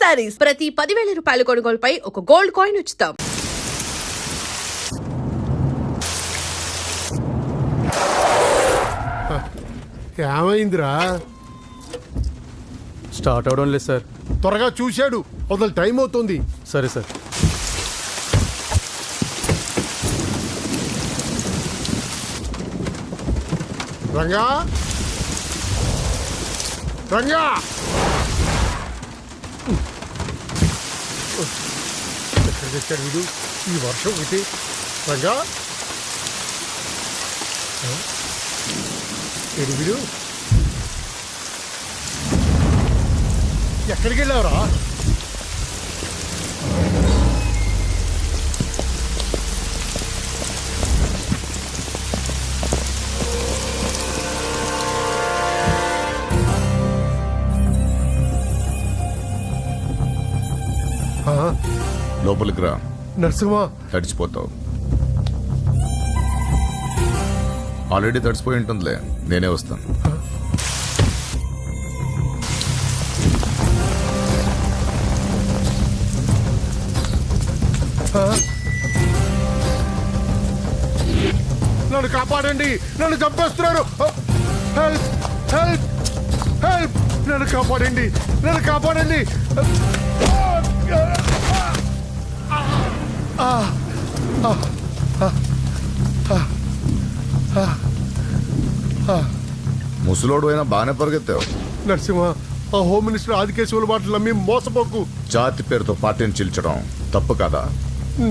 శారీస్ ప్రతి 10,000 రూపాయల కొనుగోలుపై ఒక గోల్డ్ కాయిన్ ఉచితం. ఏమైందిరా? స్టార్ట్ అవడం లేదు సార్. త్వరగా చూశాడు, అసలు టైం అవుతుంది. సరే సార్. రంగా రంగా ఎక్కడ తెచ్చాడు వీడు ఈ వర్షం ఒకటి? రంగా ఏడు వీడు ఎక్కడికి వెళ్ళావురా? లోపలికి రా. నరసింహ, తడిచిపోతావు. ఆల్రెడీ తడిసిపోయి ఉంటుందిలే, నేనే వస్తాను. నన్ను కాపాడండి, నన్ను చంపేస్తున్నారు. హెల్ప్ హెల్ప్ హెల్ప్, నన్ను కాపాడండి, నన్ను కాపాడండి. ముసలోడు అయినా బాగానే పరిగెత్తావు. నరసింహ, ఆ హోమ్ మినిస్టర్ ఆదికేశవుల మాటలు నమ్మి మోసపోకు. జాతి పేరుతో పార్టీని చీల్చడం తప్పు కదా?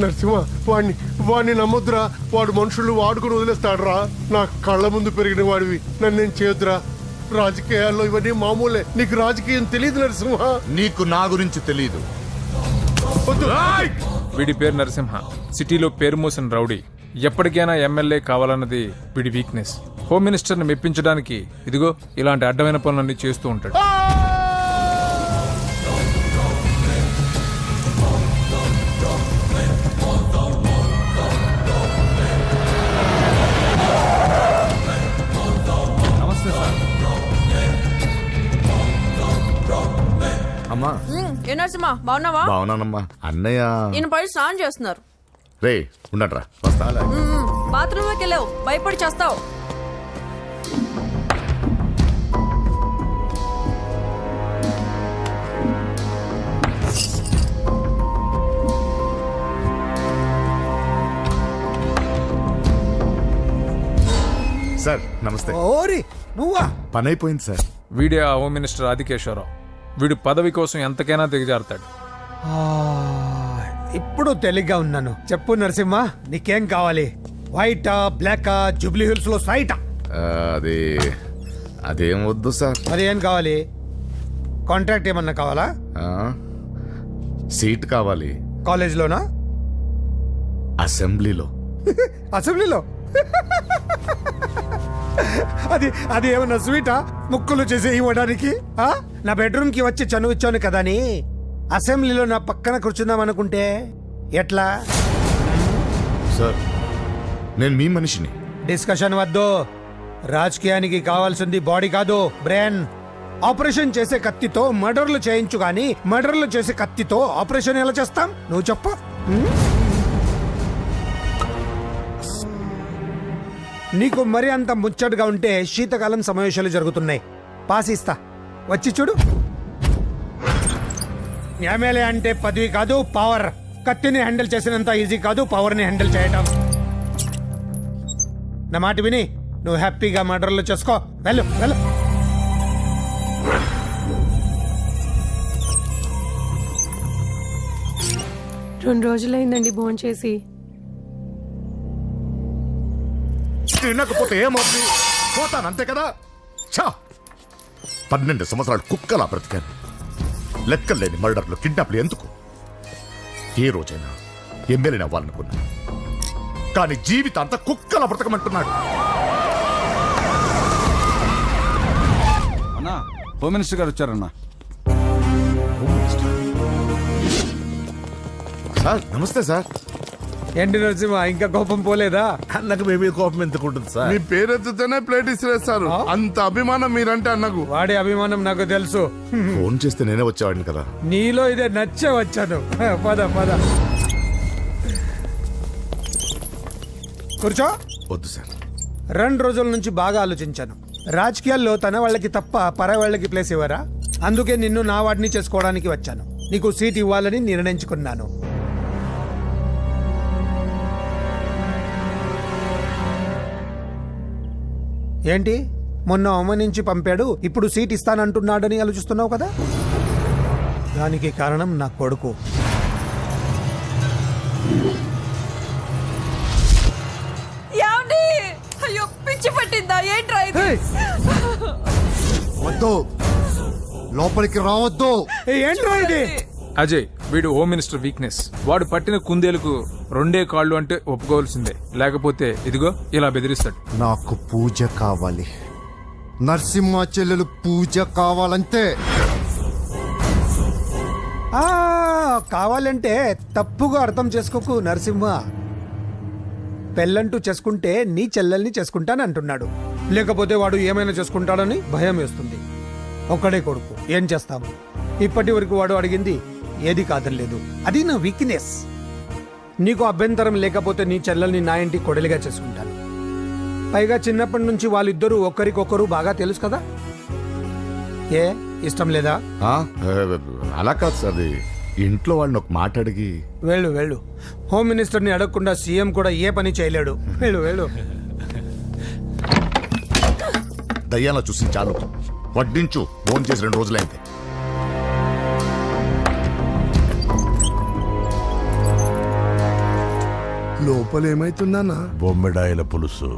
నరసింహ, వాడిని నమ్మొద్దురా. వాడు మనుషులు వాడుకుని వదిలేస్తాడురా. నా కళ్ళ ముందు పెరిగిన వాడివి, నన్ను నేను చేయొద్దురా. రాజకీయాల్లో ఇవన్నీ మామూలే. నీకు రాజకీయం తెలియదు నరసింహ. నీకు నా గురించి తెలీదు. వీడి పేరు నరసింహ, సిటీలో పేరు మోసిన రౌడీ. ఎప్పటికైనా ఎమ్మెల్యే కావాలన్నది వీడి వీక్నెస్. హోమ్ మినిస్టర్ని మెప్పించడానికి ఇదిగో ఇలాంటి అడ్డమైన పనులన్నీ చేస్తూ ఉంటాడు. అమ్మా. ఏ నరసింహ, బాగున్నావా? బాగున్నానమ్మా. అన్నయ్య నేను పడి స్నానం చేస్తున్నారు. రే ఉండట్రా, వస్తా. బాత్రూమ్ లోకి వెళ్ళావు, భయపడి చేస్తావు. సార్ నమస్తే. ఓరి నువ్వా? పని అయిపోయింది సార్. వీడే ఆ హోమ్ మినిస్టర్ ఆదికేశ్వరరావు. వీడు పదవి కోసం ఎంతకైనా దిగజారుతాడు. ఇప్పుడు తెలిగ్గా ఉన్నాను. చెప్పు నరసింహ, నీకేం కావాలి? వైటా, బ్లాకా, జూబ్లీ హిల్స్ లో సైటా? అది అదేం వద్దు సార్. మరి ఏం కావాలి? కాంట్రాక్ట్ ఏమన్నా కావాలా? సీట్ కావాలి. కాలేజ్లోనా? అసెంబ్లీలో. అసెంబ్లీలో? అది అది ఏమన్నా స్వీటా? ముక్కులు చేసి ఇవ్వడానికి? నా బెడ్రూమ్ కి వచ్చి చనువిచ్చాను కదా అని అసెంబ్లీలో నా పక్కన కూర్చుందాం అనుకుంటే ఎట్లా? సార్ నేను మీ మనిషిని. డిస్కషన్ వద్దు. రాజకీయానికి కావాల్సింది బాడీ కాదు, బ్రెయిన్. ఆపరేషన్ చేసే కత్తితో మర్డర్లు చేయించు గాని మర్డర్లు చేసే కత్తితో ఆపరేషన్ ఎలా చేస్తాం? నువ్వు చెప్పు. నీకు మరి అంత ముచ్చటగా ఉంటే శీతకాలం సమావేశాలు జరుగుతున్నాయి. పాస్ ఇస్తా, వచ్చి చూడు. ఎమ్మెల్యే అంటే పదవి కాదు, పవర్. కత్తిని హ్యాండిల్ చేసినంత ఈజీ కాదు పవర్ని హ్యాండిల్ చేయటం. నా మాట విని నువ్వు హ్యాపీగా మర్డర్లు చేసుకో. వెళ్ళు వెళ్ళు. రెండు రోజులైందండి భోంచేసి. తినకపోతే ఏమవుతుంది? పోతాను అంతే కదా. 12 సంవత్సరాలు కుక్కలా బ్రతికాను. లెక్కలేని మర్డర్లు, కిడ్నాప్లు ఎందుకు? ఏ రోజైనా ఎమ్మెల్యేని అవ్వాలనుకున్నా, కానీ జీవితాంతా కుక్కలా బ్రతకమంటున్నాడు. అన్నా, హోమ్ మినిస్టర్ గారు వచ్చారన్నా. సార్ నమస్తే సార్. ఏంటి నరసింహ ఇంకా కోపం పోలేదా? అన్నకు మేమే కోపం ఎందుకుంటుంది సార్? మీ పేరెత్తితేనే ప్లేట్ ఇసిరేస్తారు. అంత అభిమానం మీరంటే అన్నకు. వాడి అభిమానం నాకు తెలుసు. ఫోన్ చేస్తే నేనే వచ్చేవాడిని కదా. నీలో ఇదే నచ్చే వచ్చాను. పద పద కూర్చో. వద్దు సార్. 2 రోజుల నుంచి బాగా ఆలోచించాను. రాజకీయాల్లో తన వాళ్ళకి తప్ప పర వాళ్ళకి ప్లేస్ ఇవ్వరా? అందుకే నిన్ను నా వాడిని చేసుకోవడానికి వచ్చాను. నీకు సీట్ ఇవ్వాలని నిర్ణయించుకున్నాను. ఏంటి మొన్న అవమానించి పంపాడు, ఇప్పుడు సీట్ ఇస్తానంటున్నాడని ఆలోచిస్తున్నావు కదా? దానికి కారణం నా కొడుకు. ఏమండి? అయ్యో పిచ్చి పట్టిందా ఏంట్రా ఇది? వద్దు, లోపలికి రావద్దు. ఏంట్రా ఇది? అజయ్ వీడు హోమ్ మినిస్టర్ వీక్నెస్. వాడు పట్టిన కుందేలకు 2 కాళ్ళు అంటే ఒప్పుకోవాల్సిందే, లేకపోతే ఇదిగో ఇలా బెదిరిస్తాడు. నాకు పూజ కావాలి, నరసింహ చెల్లెలు పూజ కావాలంతే. ఆ, కావాలంటే తప్పుగా అర్థం చేసుకోకు నరసింహ. పెళ్ళంటూ చేసుకుంటే నీ చెల్లెల్ని చేసుకుంటానంటున్నాడు. లేకపోతే వాడు ఏమైనా చేసుకుంటాడని భయం వేస్తుంది. ఒక్కడే కొడుకు, ఏం చేస్తాము? ఇప్పటి వరకు వాడు అడిగింది ఏది కాదనలేదు. అది నా వీక్నెస్. నీకు అభ్యంతరం లేకపోతే నీ చెల్లెల్ని నా ఇంటి కొడలిగా చేసుకుంటాను. పైగా చిన్నప్పటి నుంచి వాళ్ళిద్దరూ ఒకరికొకరు బాగా తెలుసు కదా. ఏ ఇష్టం లేదా? అలా కాదు సార్. అది ఇంట్లో వాళ్ళని ఒక మాట అడిగి. వెళ్ళు వెళ్ళు. హోమ్ మినిస్టర్ని అడగకుండా సీఎం కూడా ఏ పని చేయలేడు. వెళ్ళు వెళ్ళు. దయ్యాలా చూసి చాలు. వడ్డించు. ఫోన్ చేసి 2 రోజులైంది. లోపల ఏమైతుందన్నా? బొమ్మిడాయల పులుసు.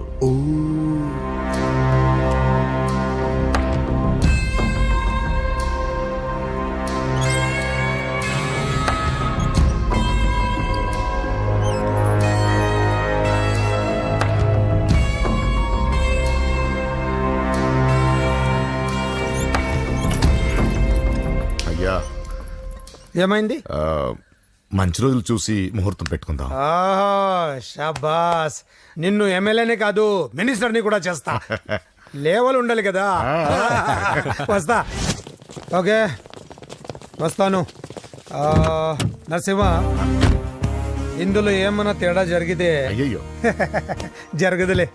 అయ్యా ఏమైంది? మంచి రోజులు చూసి ముహూర్తం పెట్టుకుందాం. షాబాస్. నిన్ను ఎమ్మెల్యేనే కాదు మినిస్టర్ని కూడా చేస్తా. లేవల్ ఉండాలి కదా. వస్తా. ఓకే వస్తాను. నరసింహ, ఇందులో ఏమన్నా తేడా జరిగితే అయ్యయ్యో జరగదులే.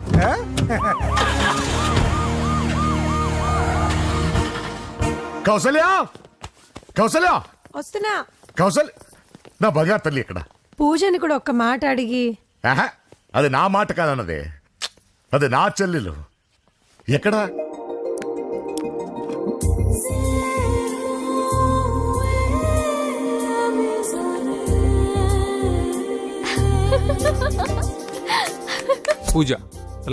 కౌసల్య, కౌసల్య, వస్తున్నా. కౌసల్య, నా బంగారు తల్లి ఎక్కడ? పూజని కూడా ఒక్క మాట అడిగి. ఆహా, అది నా మాట కాదన్నదే. అది నా చెల్లెలు. ఎక్కడా? పూజ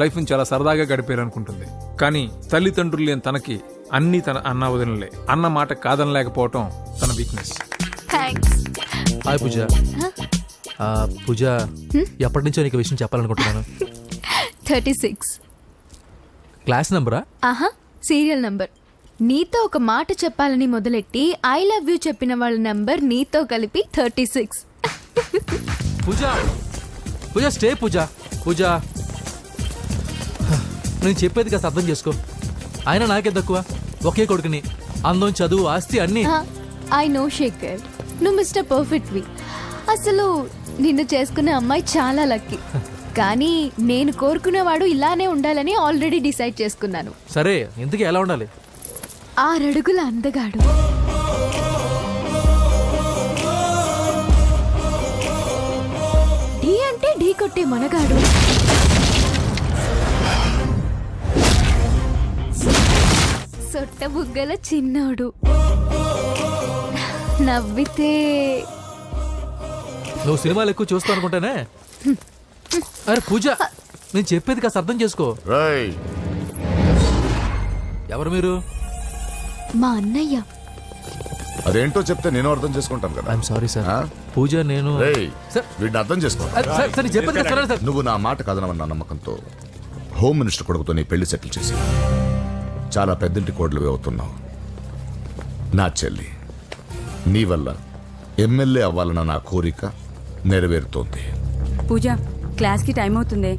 లైఫ్ని చాలా సరదాగా గడిపారు అనుకుంటుంది, కానీ తల్లిదండ్రులు లేని తనకి అన్ని తన అన్న వదినలే. అన్న మాట కాదనలేకపోవటం తన వీక్నెస్. హాయ్ పూజ. పూజ, ఎప్పటి నుంచో నీకు విషయం చెప్పాలనుకుంటున్నాను. 36 క్లాస్ నంబరా? ఆహా, సీరియల్ నంబర్. నీతో ఒక మాట చెప్పాలని మొదలెట్టి ఐ లవ్ యూ చెప్పిన వాళ్ళ నంబర్ నీతో కలిపి 36. పూజ, పూజ స్టే. పూజ, పూజ నేను చెప్పేది కాస్త అర్థం చేసుకో. ఆయన నాకే తక్కువ, ఒకే కొడుకుని. అందం, చదువు, ఆస్తి అన్నీ. ఐ నో శేఖర్, నువ్వు మిస్టర్ పర్ఫెక్ట్ వి. అసలు నిన్ను చేసుకునే అమ్మాయి చాలా లక్కీ. కానీ నేను కోరుకునేవాడు ఇలానే ఉండాలని ఆల్రెడీ డిసైడ్ చేసుకున్నాను. సరే, ఇంతకీ ఎలా ఉండాలి? 6 అడుగుల అందగాడు, ఢీ అంటే ఢీ కొట్టే మనగాడు, సొట్ట బుగ్గల చిన్నోడు, నవ్వితే. నువ్వు సినిమాలు ఎక్కువ చూస్తావు అనుకుంటానే. అరే పూజ, నేను చెప్పేది కాస్త అర్థం చేసుకో. రేయ్, ఎవరు మీరు? మా అన్నయ్య. అదేంటో చెప్తే నేను అర్థం చేసుకుంటాను కదా. I'm sorry sir. ఆ? పూజ, నేను రేయ్, సార్. వీడిని అర్థం చేసుకో. సార్, నేను చెప్పేది కాస్త వినండి సార్. నువ్వు నా మాట కాదనవన్న నమ్మకంతో హోమ్ మినిస్టర్ కొడుకుతో నీ పెళ్లి సెటిల్ చేసి చాలా పెద్దింటి కోడలు అవుతున్నావు. నా చెల్లి, నీ వల్ల ఎమ్మెల్యే అవ్వాలన్న నా కోరిక నెరవేరుతోంది. పూజ క్లాస్ కి టైం అవుతుంది.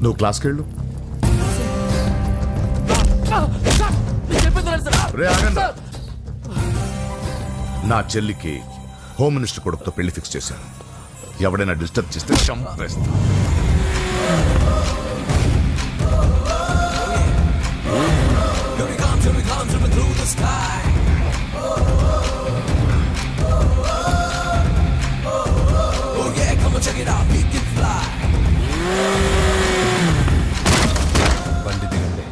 నువ్వు క్లాస్కి వెళ్ళు. రే, ఆగండి. నా చెల్లికి హోమ్ మినిస్టర్ కొడుకుతో పెళ్లి ఫిక్స్ చేశాను. ఎవడైనా డిస్టర్బ్ చేస్తే చంపేస్తా. బండి దిగండి.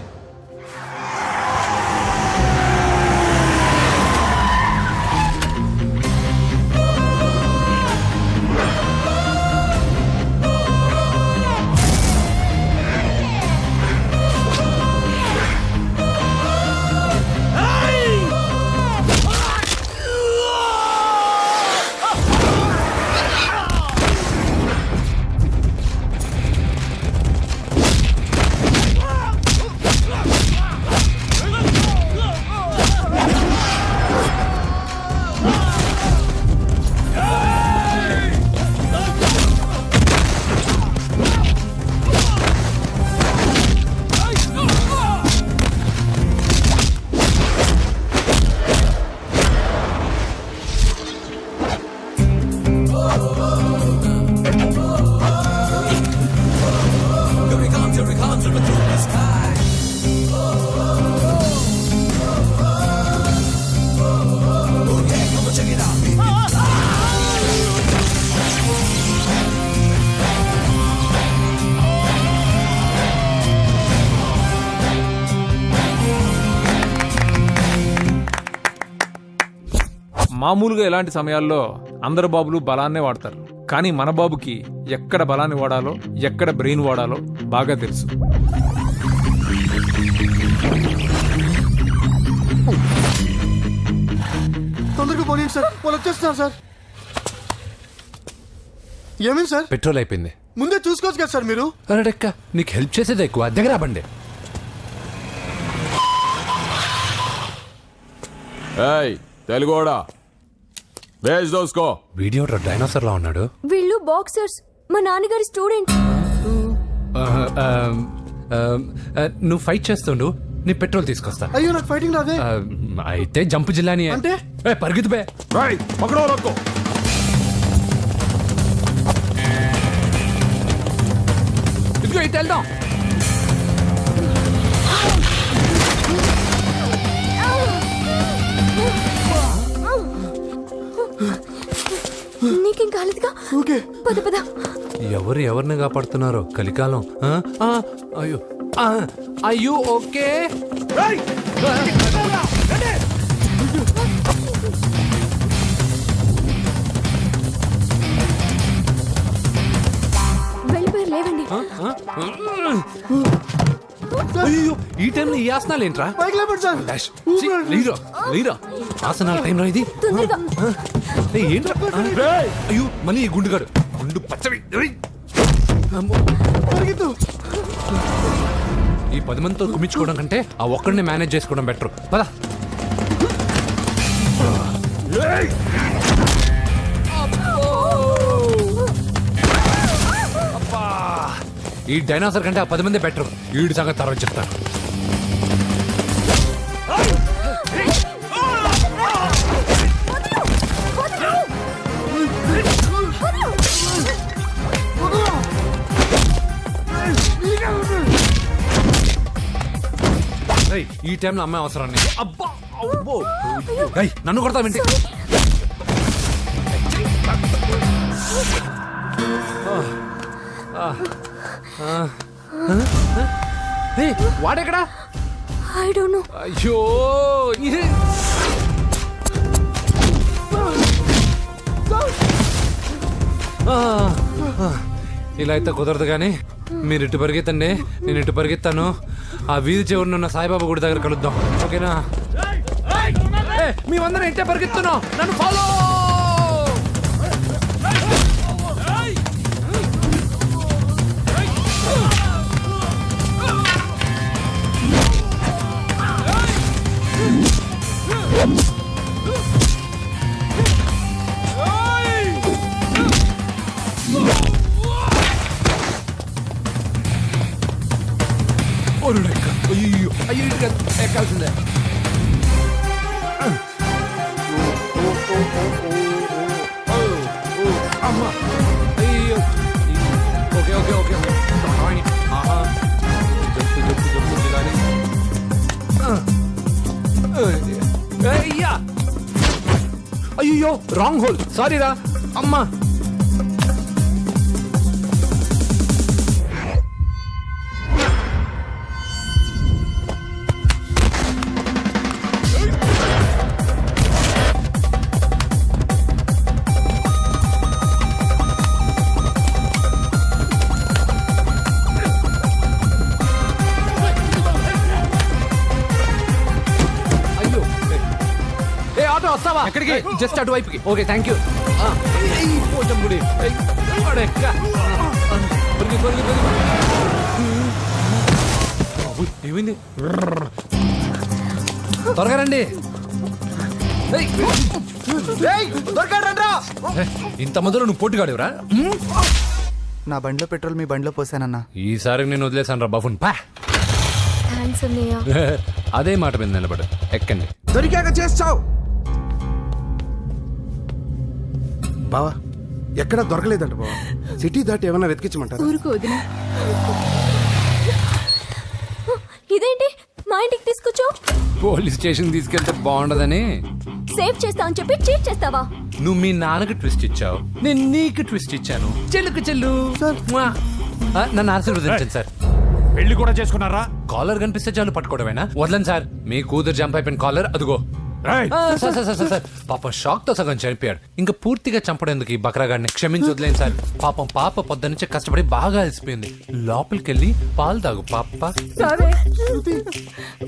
మామూలుగా ఇలాంటి సమయాల్లో అందరు బాబులు బలాన్నే వాడతారు. కానీ మన బాబుకి ఎక్కడ బలాన్ని వాడాలో ఎక్కడ బ్రెయిన్ వాడాలో బాగా తెలుసు. తొందరగా పోనీయండి సార్, వాళ్ళు వచ్చేస్తున్నారు సార్. ఏమైంది సార్? పెట్రోల్ అయిపోయింది. ముందే చూసుకోవచ్చు కదా సార్ మీరు. అరెక్క నీకు హెల్ప్ చేసేది ఎక్కువ, దగ్గర బండి. తెలుగోడా వేజ్ దోసుకో. వీడియో డైనోసర్ లా ఉన్నాడు. వీళ్ళు బాక్సర్స్, మా నాన్నగారి స్టూడెంట్. నువ్వు ఫైట్ చేస్తుండు, నీ పెట్రోల్ తీసుకొస్తా. అయ్యో నాకు ఫైటింగ్ రాదే. అయితే జంపు జిల్లాని అంటే? పరిగెత్తు బే. పక్కడో రక్కో. ఇదిగో ఇటు వెళ్దాం. నీకేం కాలేదుగా? ఓకే పద పద. ఎవరు ఎవరిని కాపాడుతున్నారో కలికాలం. అయ్యో అయ్యో ఓకే. వెళ్ళిపోయారు, లేవండి. అయ్యో ఈ టైంలో ఈ ఆసనాలు ఏంట్రా? పైకి లేపండి సార్. లీరా లీరా ఆసనాల టైంలో ఇది తొందరగా. ఏంట్రా? అయ్యో మళ్ళీ ఈ గుండుగాడు గుండు పచ్చవి. పరిగెత్తు. ఈ 10 మందితో కుమ్మించుకోవడం కంటే ఆ ఒక్కడిని మేనేజ్ చేసుకోవడం బెటర్. పద. ఈ డైనాసర్ కంటే ఆ 10 మంది బెటర్. ఈడి సంగతి తర్వాత చెప్తాను. ఈ టైంలో అమ్మాయి అవసరాన్ని. అబ్బా అబ్బో. నన్ను కొడతా వింటే. వాడెక్కడా? I don't know. అయ్యో ఇలా అయితే కుదరదు కానీ మీరు ఇటు పరిగెత్తండి, నేను ఇటు పరిగెత్తాను. ఆ వీధి చివరిన ఉన్న సాయిబాబా గుడి దగ్గర కలుద్దాం, ఓకేనా? మేమందరం ఇంటే పరిగెత్తున్నాం, నన్ను ఫాలో. అయ్యో ఇటు కాదు, ఎక్కాల్సిందే. అమ్మా అయ్యో. Okay okay okay okay. ఆహా. జప్పు జప్పు జప్పు జిలాని. అయ్యా అయ్యో రాంగ్ హోల్, సారీ రా అమ్మా. అయ్యో ఏ ఆటో వస్తావా? ఎక్కడికి? జస్ట్ అటువైపుకి. Okay thank you. పోచం గుడి ఏమైంది? త్వరగా రండి. ఇంత మధ్యలో నువ్వు పోటీగాడేవరా? నా బండిలో పెట్రోల్ మీ బండిలో పోసానన్నా. ఈసారి నేను వదిలేసాను రా బఫున్. పా థ్యాంక్స్ అన్నయ్య. అదే మాట మీద నిలబడు. ఎక్కండి. దొరికాక చేస్తావు బావా. ఎక్కడ దొరకలేదంట బావా. సిటీ దాటి ఏమన్నా వెతికించమంటారా? ఊరుకు వదిన. ఇదేంటి మా ఇంటికి తీసుకొచ్చు? పోలీస్ స్టేషన్ తీసుకెళ్తే బాగుండదని. సేవ్ చేస్తా అని చెప్పి చీట్ చేస్తావా? నువ్వు మీ నాన్నకి ట్విస్ట్ ఇచ్చావు, నేను నీకు ట్విస్ట్ ఇచ్చాను. చెల్లుకు చెల్లు. నన్ను ఆశీర్వదించండి సార్. పెళ్లి కూడా చేసుకున్నారా? కాలర్ కనిపిస్తే చాలు పట్టుకోవడమేనా? వదలండి సార్. మీ కూతురు జంప్ అయిపోయిన కాలర్ అదిగో. సార్ సార్ సార్ సార్ పాపం షాక్ తో సగం చనిపోయాడు. ఇంకా పూర్తిగా చంపడేందుకు ఈ బక్రాగాడిని క్షమించి వదిలేను సార్. పాపం పాప పొద్దున్నుంచి కష్టపడి బాగా అలసిపోయింది. లోపలికెళ్ళి పాలు తాగు పాప.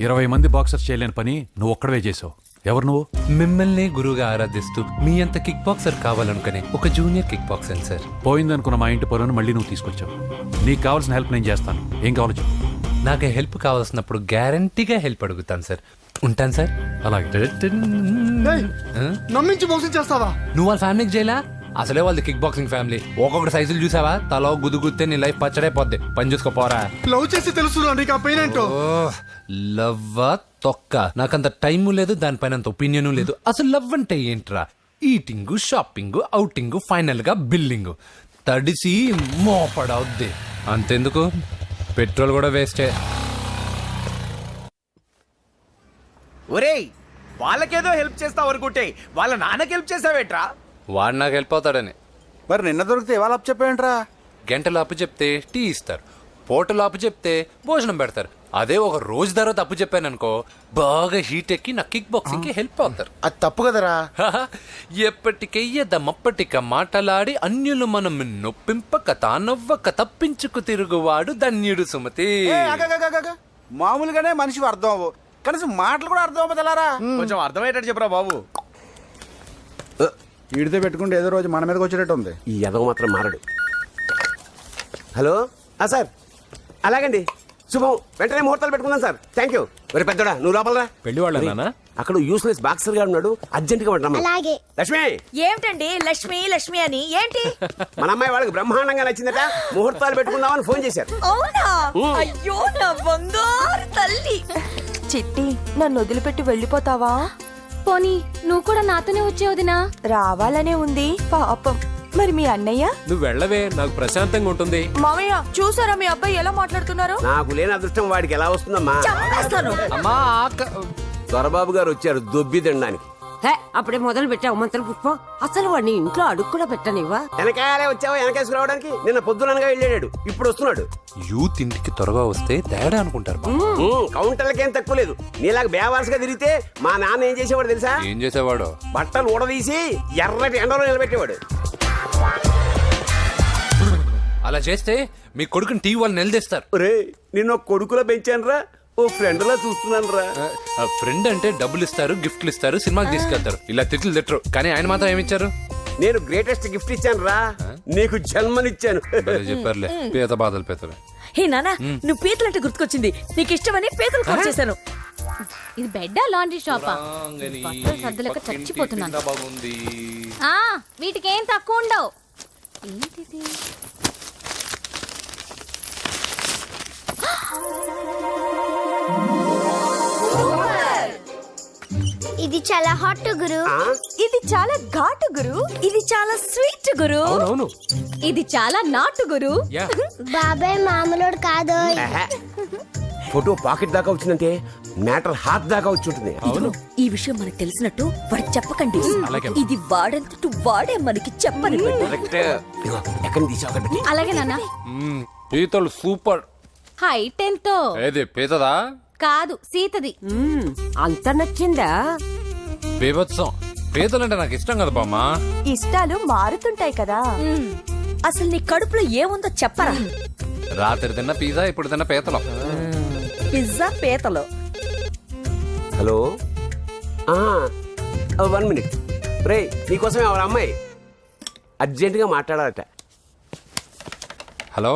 20 మంది బాక్సర్స్ చేయలేని పని నువ్వు ఒక్కడవే చేసావు. ఎవరు నువ్వు? మిమ్మల్ని గురువుగా ఆరాధిస్తూ మీ అంత కిక్ బాక్సర్ కావాలనుకునే ఒక జూనియర్ కిక్ బాక్సర్ సార్. పోయిందనుకున్న మా ఇంటి పొలను మళ్ళీ నువ్వు తీసుకొచ్చావు. నీకు కావాల్సిన హెల్ప్ నేను చేస్తాను. ఏం కావాలో చెప్పు. నాకు హెల్ప్ కావాల్సినప్పుడు గ్యారంటీగా హెల్ప్ అడుగుతాను సార్. ఉంటాను సార్. అలాగే. నమ్మించి మోసం చేస్తావా? నువ్వు వాళ్ళ ఫ్యామిలీకి చేయలా? అసలే వాళ్ళది కిక్ బాక్సింగ్ ఫ్యామిలీ. ఒక్కొక్కటి సైజులు చూసావా? తల గుద్దుగుద్దే నీ లైఫ్ పచ్చడైపోద్ది. పని చూసుకోపోరా. లవ్ చేసి తెలుసు నీకు ఆ పెయిన్ ఏంటో. లవ్వా తొక్క. నాకంత టైము లేదు, దానిపైన అంత ఒపీనియన్ లేదు. అసలు లవ్ అంటే ఏంట్రా? ఈటింగ్, షాపింగ్, అవుటింగ్, ఫైనల్ గా బిల్డింగ్. తడిసి మోపడవుద్ది. అంతెందుకు, పెట్రోల్ కూడా వేస్టే. ఒరేయ్, వాళ్ళకేదో హెల్ప్ చేస్తావు అనుకుంటే వాళ్ళ నాన్నకి హెల్ప్ చేసావేట్రా? వాడు నాకు హెల్ప్ అవుతాడని. మరి నిన్న దొరికితే ఇవాళ అప్పు చెప్పేంట్రా? గంటలు అప్పు చెప్తే టీ ఇస్తారు, పూటలు అప్పు చెప్తే భోజనం పెడతారు. అదే ఒక రోజు తర్వాత అప్పు చెప్పాను అనుకో, బాగా హీట్ ఎక్కి నా కిక్ బాక్సింగ్ కి హెల్ప్ అవుతారు. అది తప్పు కదరా. ఎప్పటికెయ్యదమప్పటిక మాటలాడి అన్యులు మనం నొప్పింపక తానవ్వక తప్పించుకు తిరుగువాడు ధన్యుడు సుమతి. మామూలుగానే మనిషి అర్థం అవ్వు, కనీసం మాటలు కూడా అర్థం అవ్వదలారా. కొంచెం అర్థమయ్యేటట్టు చెప్పరా బాబు. ఈడితే పెట్టుకుంటే ఏదో రోజు మన మీదకి వచ్చేటట్టు ఉంది. ఈ ఎదవ మాత్రం మారడు. హలో సార్, అలాగండి, శుభం. వెంటనే ముహూర్తాలు పెట్టుకుందాం సార్. Thank you. మరి పెద్దోడా నువ్వు లోపలరా. పెళ్లి వాళ్ళ అక్కడ యూస్లెస్ బాక్సర్ గా ఉన్నాడు, అర్జెంట్ గా ఉంటాం. లక్ష్మి. ఏమిటండి లక్ష్మి లక్ష్మి అని ఏంటి? మన అమ్మాయి వాళ్ళకి బ్రహ్మాండంగా నచ్చిందట, ముహూర్తాలు పెట్టుకుందామని ఫోన్ చేశారు. అవునా? అయ్యో నా బంగారు తల్లి. చిట్టి, నన్ను వదిలిపెట్టి వెళ్ళిపోతావా? పోనీ నువ్వు కూడా నాతోనే వచ్చే వదినా. రావాలనే ఉంది పాపం. మరి మీ అన్నయ్య? నువ్వు వెళ్ళవే, నాకు ప్రశాంతంగా ఉంటుంది. మామయ్య చూసారా మీ అబ్బాయి ఎలా మాట్లాడుతున్నారు? నాకు లేని అదృష్టం వాడికి ఎలా వస్తుందమ్మా? అమ్మా దొరబాబు గారు వచ్చారు దొబ్బి తినడానికి. అప్పుడే మొదలు పెట్టావు మంత్ర పుష్పం. అసలు వాడిని ఇంట్లో అడుగు కూడా పెట్టనివా? వెనకాలే వచ్చావా? వెనకేసుకురావడానికి నిన్న పొద్దుననగా వెళ్ళాడు, ఇప్పుడు వస్తున్నాడు. యూత్ ఇంటికి త్వరగా వస్తే తేడా అనుకుంటారు. కౌంటర్లకేం తక్కువ లేదు. నీలాగా బేవారసుగా తిరిగితే మా నాన్న ఏం చేసేవాడు తెలుసా? ఏం చేసేవాడు? బట్టలు ఊడదీసి ఎర్రటి ఎండలో నిలబెట్టేవాడు. అలా చేస్తే మీ కొడుకుని టీవీ వాళ్ళు నిలదీస్తారు. రే, నిన్న కొడుకులో పెంచాను రా, ఓ ఫ్రెండ్ లా చూస్తున్నాను రా. ఫ్రెండ్ అంటే డబ్బులు ఇస్తారు, గిఫ్ట్లు ఇస్తారు, సినిమాకి తీసుకెళ్తారు. ఇలా తిట్లు తిట్టరు. కానీ ఆయన మాత్రం ఏమిచ్చారు? నేను గ్రేటెస్ట్ గిఫ్ట్ ఇచ్చాను రా, నీకు జన్మనిచ్చాను. చెప్పారులే, పీత బాధలు పీతలు. హే నానా, నువ్వు పీతలంటే గుర్తుకొచ్చింది. నీకు ఇష్టమని పీతలు కాల్ చేశాను. ఇది బెడ్డా లాండ్రీ షాపా? సర్దులేక చచ్చిపోతున్నాను. వీటికేం తక్కువ ఉండవు. ఏంటిది? ఇది చాలా హాట్ గురు. ఇది చాలా ఘాటు గురు. ఇది చాలా స్వీట్ గురు. అవునవును ఇది చాలా నాటు గురు. యా బాబాయ్ మామూలుడు కాదు. ఫోటో పాకెట్ దాకా వచ్చిందంటే మ్యాటర్ హాత్ దాకా వచ్చి ఉంటుంది. అవును ఈ విషయం మనకు తెలిసినట్టు వాడికి చెప్పకండి. అలాగే. ఇది వాడంతట వాడే మనకి చెప్పని. కరెక్ట్. ఇదిగో, ఎక్కడి నుంచి తీసావు అక్కడ అలాగే నాన్న. పీతలు సూపర్. హైట్ ఎంతో ఏది పీతదా కాదు సీతది. అంత నచ్చిందా? బీభత్సం. పీతలంటే నాకు ఇష్టం కదా బామ్మ. ఇష్టాలు మారుతుంటాయి కదా. అసలు నీ కడుపులో ఏముందో చెప్పరా. రాత్రి తిన్న పిజ్జా ఇప్పుడు తిన్న పీతలు. పిజ్జా పీతలు. హలో 1 మినిట్ రే నీకోసం ఎవరు అమ్మాయి అర్జెంటుగా మాట్లాడాలట. హలో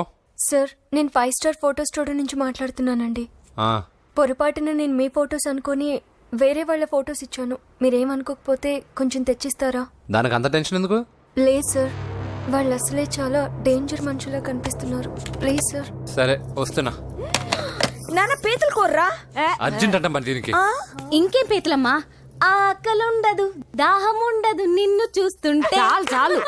సార్ నేను 5 స్టార్ ఫోటో స్టూడియో నుంచి మాట్లాడుతున్నానండి. ఆ, పొరపాటున నేను మీ ఫొటోస్ అనుకొని వేరే వాళ్ళ ఫొటోస్ ఇచ్చాను. మీరేమనుకోకపోతే కొంచెం తెచ్చిస్తారా? దానికి అంత టెన్షన్ ఎందుకు? లేదు సార్, వాళ్ళు అసలే చాలా డేంజర్ మనుషులా కనిపిస్తున్నారు. Please sir. సరే వస్తున్నా. నాన్న పీతలు కోర్రా. అర్జెంట్ అంట మరి దీనికి. ఇంకేం పీతలమ్మా. ఆకలుండదు దాహం ఉండదు నిన్ను చూస్తుంటే. చాలు చాలు